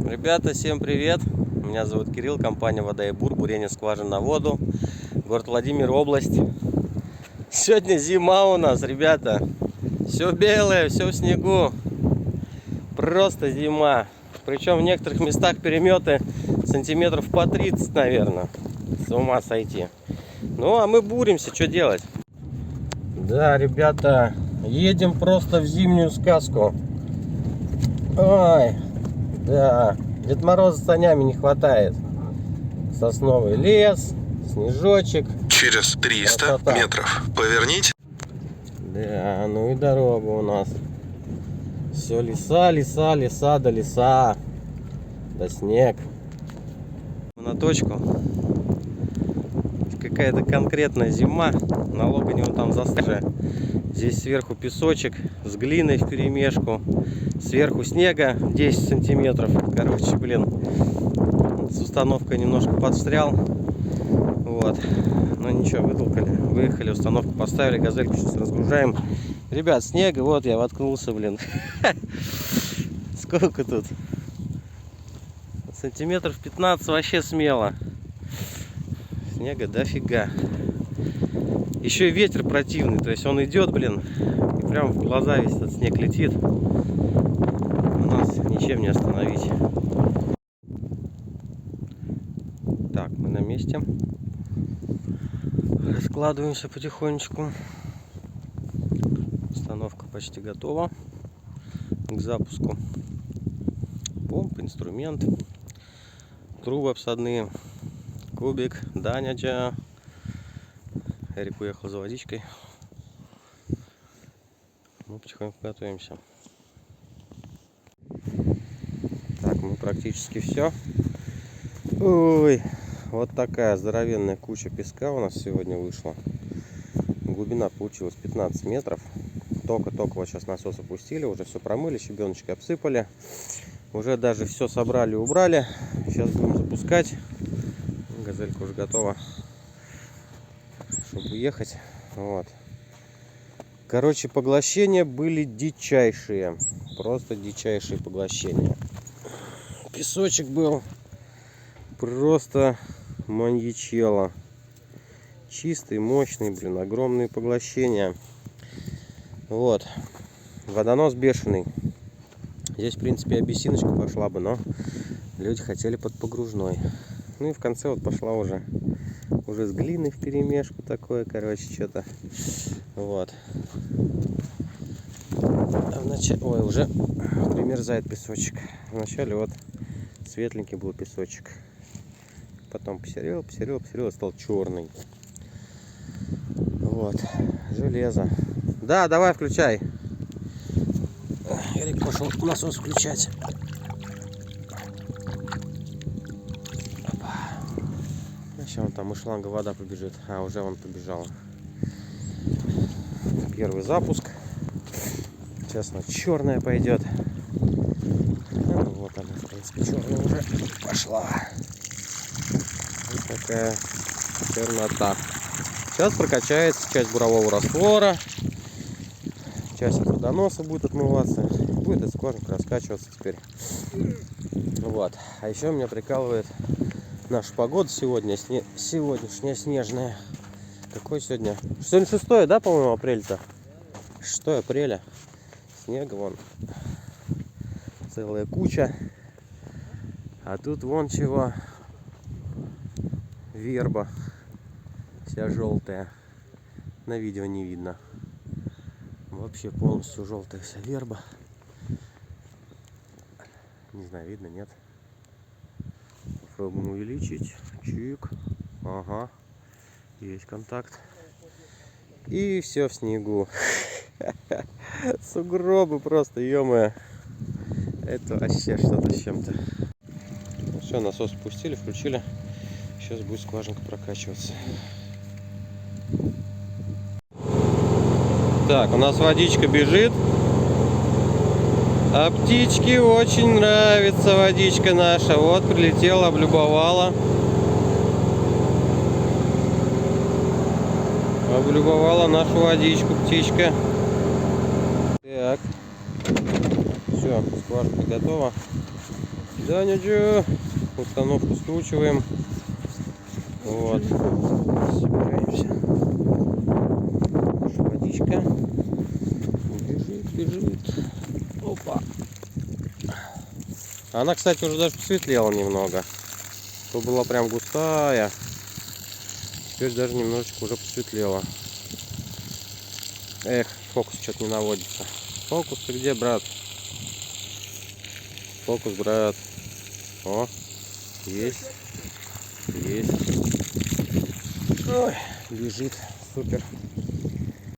Ребята, всем привет! Меня зовут Кирилл, компания Вода и Бур, бурение скважин на воду, город Владимир, область. Сегодня зима у нас, ребята. Все белое, все в снегу. Просто зима. Причем в некоторых местах переметы сантиметров по 30, наверное. С ума сойти. Ну, а мы буримся, что делать? Да, ребята, едем просто в зимнюю сказку. Ой, да, Дед Мороза с санями не хватает. Сосновый лес, снежочек. Через 300 красота. метров поверните. Да, ну и дорога у нас. Все леса, леса, леса, да леса. Да снег. На точку. Какая-то конкретная зима. Налога него там застряли. Здесь сверху песочек с глиной вперемешку. Сверху снега 10 сантиметров. Короче, блин, с установкой немножко подстрял. Вот. Но ничего, вытолкали. Выехали, установку поставили. Газельку сейчас разгружаем. Ребят, снега, вот я воткнулся, блин. Сколько тут? Сантиметров 15 вообще смело. Снега дофига. Еще и ветер противный, то есть он идет, блин, и прям в глаза весь этот снег летит. Нас ничем не остановить. Так, мы на месте. Раскладываемся потихонечку. Установка почти готова к запуску. Помп, инструмент, трубы обсадные, кубик, Даняджа. Эрик уехал за водичкой. Мы потихоньку готовимся. Так, мы практически все. Ой, вот такая здоровенная куча песка у нас сегодня вышла. Глубина получилась 15 метров. Только-только вот сейчас насос опустили, уже все промыли, щебеночкой обсыпали. Уже даже все собрали, убрали. Сейчас будем запускать. Газелька уже готова, чтобы уехать. Вот. Короче, поглощения были дичайшие. Просто дичайшие поглощения. Песочек был просто маньячело. Чистый, мощный, блин, огромные поглощения. Вот. Водонос бешеный. Здесь, в принципе, обесиночка пошла бы, но люди хотели под погружной. Ну и в конце вот пошла уже с глиной вперемешку такое, короче, что-то. Вот. А вначале, ой, уже примерзает песочек. Вначале вот светленький был песочек. Потом посерел, стал черный. Вот. Железо. Да, давай включай. Эрик пошел насос включать. Сейчас вон там из шланга вода побежит. А, уже он побежал. Первый запуск. Сейчас она черная пойдет. Ну, вот она, в принципе, черная уже пошла. Вот такая чернота. Сейчас прокачается часть бурового раствора. Часть от водоноса будет отмываться. Будет эта скважинка раскачиваться теперь. Вот. А еще меня прикалывает наша погода сегодня. Сегодняшняя снежная. Какой сегодня? Сегодня 6, да, по-моему, апреля-то? 6 апреля. Снега вон целая куча. А тут вон чего. Верба. Вся желтая. На видео не видно. Вообще полностью желтая вся верба. Не знаю, видно, нет. Попробуем увеличить. Чик. Ага. Есть контакт. И все в снегу. Сугробы просто, ё-моё. Это вообще что-то с чем-то. Ну, все, насос спустили, включили. Сейчас будет скважинка прокачиваться. Так, у нас водичка бежит. А птичке очень нравится водичка наша. Вот прилетела, облюбовала. Облюбовала нашу водичку птичка. Так. Все, скважина готова. Даня, установку скручиваем. Вот. Собираемся. Водичка. Бежит. Опа. Она, кстати, уже даже посветлела немного. То была прям густая. Теперь даже немножечко уже посветлела. Эх, фокус что-то не наводится. Фокус, ты где, брат? Фокус, брат. О, есть. Есть. Ой, лежит. Супер.